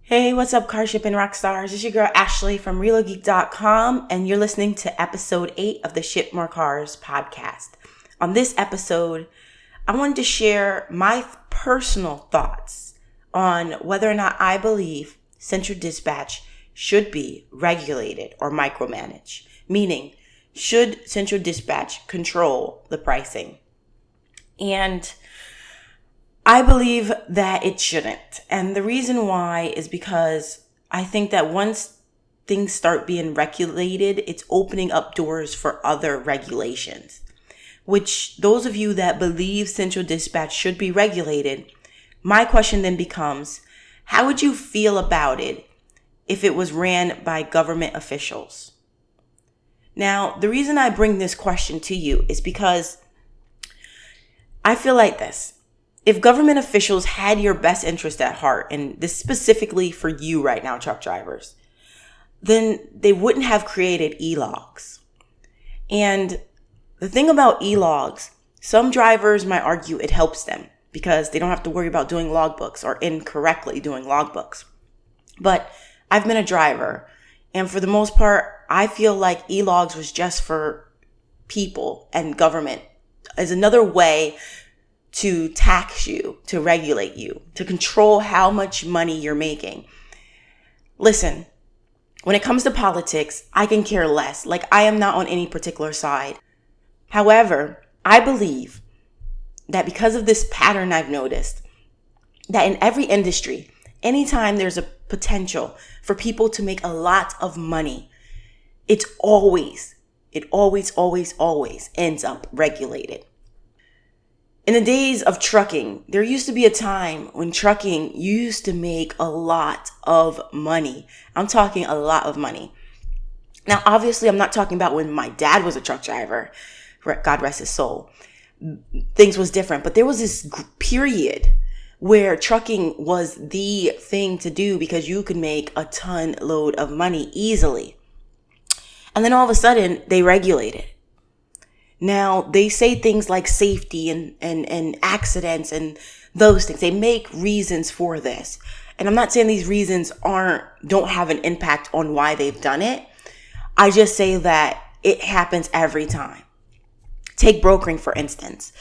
Hey, what's up, car shipping rock stars? It's your girl Ashley from ReloGeek.com, and you're listening to episode 8 of the Ship More Cars podcast. On this episode, I wanted to share my personal thoughts on whether or not I believe Central Dispatch should be regulated or micromanaged. Meaning, should Central Dispatch control the pricing? And I believe that it shouldn't. And the reason why is because I think that once things start being regulated, it's opening up doors for other regulations. Which those of you that believe Central Dispatch should be regulated, my question then becomes, how would you feel about it if it was ran by government officials? Now, the reason I bring this question to you is because I feel like this. If government officials had your best interest at heart, and this specifically for you right now, truck drivers, then they wouldn't have created e-logs. And the thing about e-logs, some drivers might argue it helps them because they don't have to worry about doing logbooks or incorrectly doing logbooks. But I've been a driver, and for the most part, I feel like e-logs was just for people and government as another way to tax you, to regulate you, to control how much money you're making. Listen, when it comes to politics, I can care less. Like, I am not on any particular side. However, I believe that because of this pattern I've noticed, that in every industry, anytime there's a potential for people to make a lot of money, it always ends up regulated. In the days of trucking, there used to be a time when trucking used to make a lot of money. I'm talking a lot of money. Now, obviously, I'm not talking about when my dad was a truck driver. God rest his soul. Things was different. But there was this period where trucking was the thing to do because you could make a ton load of money easily. And then all of a sudden, they regulated. Now, they say things like safety and accidents and those things. They make reasons for this. And I'm not saying these reasons don't have an impact on why they've done it. I just say that it happens every time. Take brokering, for instance.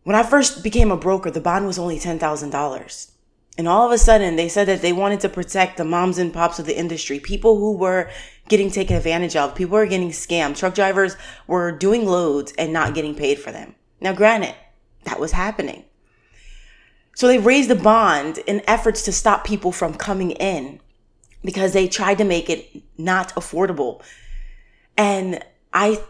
When I first became a broker, the bond was only $10,000. And all of a sudden, they said that they wanted to protect the moms and pops of the industry, people who were getting taken advantage of, people were getting scammed. Truck drivers were doing loads and not getting paid for them. Now, granted, that was happening. So they raised the bond in efforts to stop people from coming in because they tried to make it not affordable. And I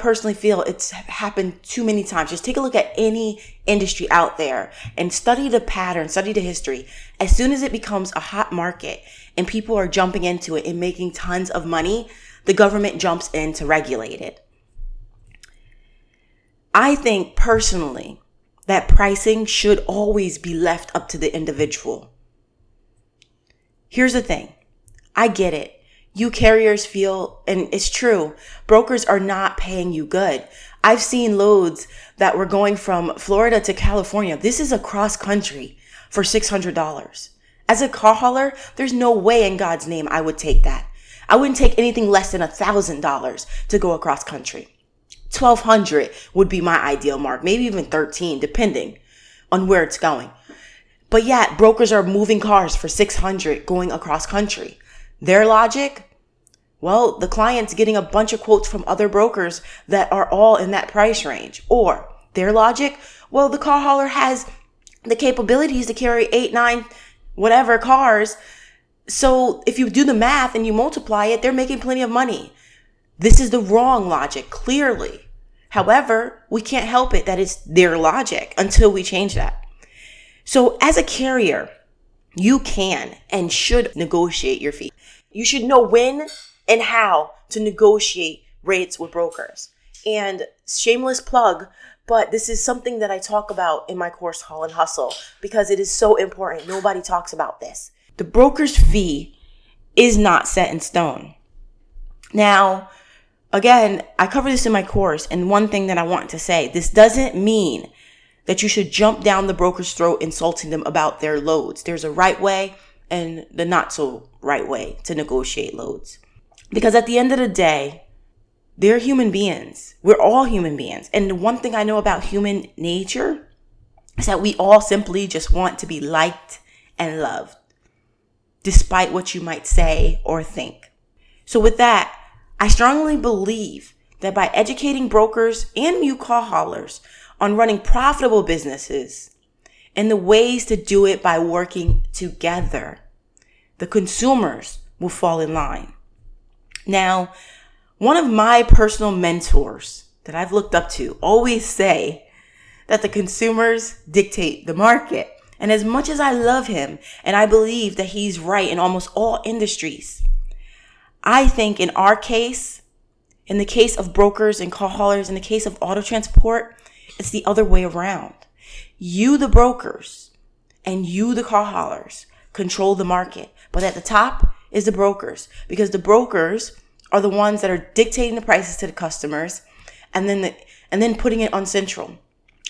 personally feel it's happened too many times. Just take a look at any industry out there and study the pattern, study the history. As soon as it becomes a hot market and people are jumping into it and making tons of money, the government jumps in to regulate it. I think personally that pricing should always be left up to the individual. Here's the thing. I get it. You carriers feel, and it's true, brokers are not paying you good. I've seen loads that were going from Florida to California. This is across country for $600. As a car hauler, there's no way in God's name I would take that. I wouldn't take anything less than $1,000 to go across country. $1,200 would be my ideal mark, maybe even $1,300, depending on where it's going. But yet, brokers are moving cars for $600 going across country. Their logic? Well, the client's getting a bunch of quotes from other brokers that are all in that price range. Or their logic? Well, the car hauler has the capabilities to carry 8, 9, whatever cars. So if you do the math and you multiply it, they're making plenty of money. This is the wrong logic, clearly. However, we can't help it that it's their logic until we change that. So as a carrier, you can and should negotiate your fee. You should know when and how to negotiate rates with brokers. And shameless plug, but this is something that I talk about in my course, Haul and Hustle, because it is so important. Nobody talks about this. The broker's fee is not set in stone. Now, again, I cover this in my course, and one thing that I want to say, this doesn't mean that you should jump down the broker's throat insulting them about their loads. There's a right way and the not so right way to negotiate loads. Because at the end of the day, they're human beings. We're all human beings. And the one thing I know about human nature is that we all simply just want to be liked and loved, despite what you might say or think. So with that, I strongly believe that by educating brokers and you call haulers on running profitable businesses and the ways to do it by working together, the consumers will fall in line. Now, one of my personal mentors that I've looked up to always say that the consumers dictate the market. And as much as I love him and I believe that he's right in almost all industries, I think in our case, in the case of brokers and call haulers, in the case of auto transport, it's the other way around. You, the brokers, and you, the call haulers, control the market. But at the top is the brokers, because the brokers are the ones that are dictating the prices to the customers and then putting it on Central.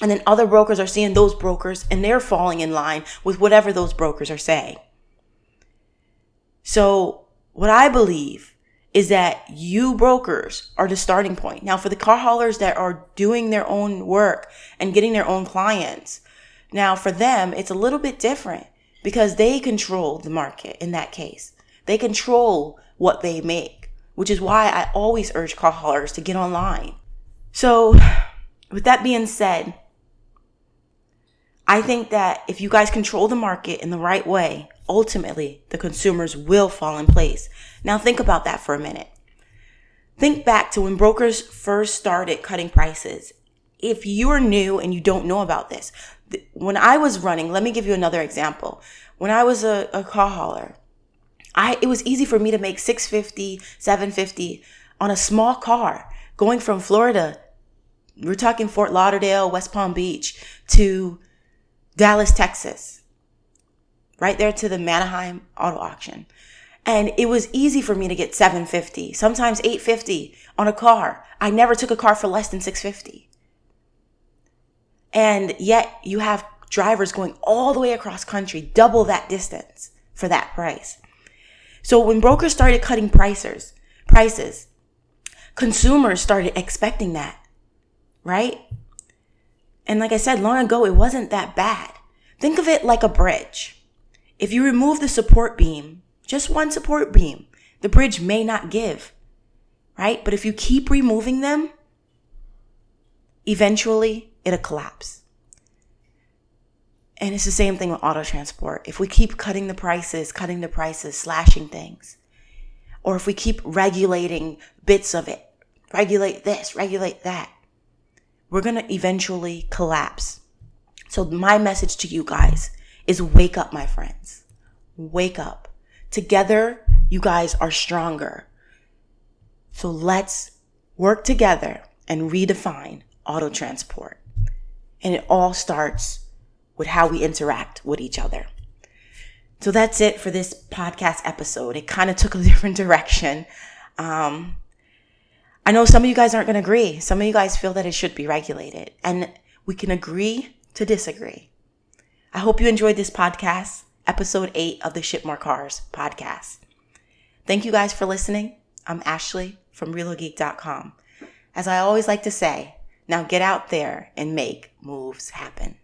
And then other brokers are seeing those brokers and they're falling in line with whatever those brokers are saying. So what I believe is that you brokers are the starting point. Now for the car haulers that are doing their own work and getting their own clients, now for them, it's a little bit different because they control the market in that case. They control what they make, which is why I always urge car haulers to get online. So with that being said, I think that if you guys control the market in the right way, ultimately the consumers will fall in place. Now think about that for a minute. Think back to when brokers first started cutting prices. If you are new and you don't know about this, when I was running, let me give you another example. When I was a car hauler, it was easy for me to make $650, $750 on a small car going from Florida. We're talking Fort Lauderdale, West Palm Beach to Dallas, Texas, right there to the Manheim auto auction. And it was easy for me to get $750, sometimes $850 on a car. I never took a car for less than $650. And yet you have drivers going all the way across country, double that distance for that price. So when brokers started cutting prices, consumers started expecting that, right? And like I said, long ago, it wasn't that bad. Think of it like a bridge. If you remove the support beam, just one support beam, the bridge may not give, right? But if you keep removing them, eventually it'll collapse. And it's the same thing with auto transport. If we keep cutting the prices, slashing things, or if we keep regulating bits of it, regulate this, regulate that, we're going to eventually collapse. So my message to you guys is wake up, my friends. Wake up. Together, you guys are stronger. So let's work together and redefine auto transport. And it all starts with how we interact with each other. So that's it for this podcast episode. It kind of took a different direction. I know some of you guys aren't going to agree. Some of you guys feel that it should be regulated, and we can agree to disagree. I hope you enjoyed this podcast, episode 8 of the Ship More Cars podcast. Thank you guys for listening. I'm Ashley from ReloGeek.com. As I always like to say, now get out there and make moves happen.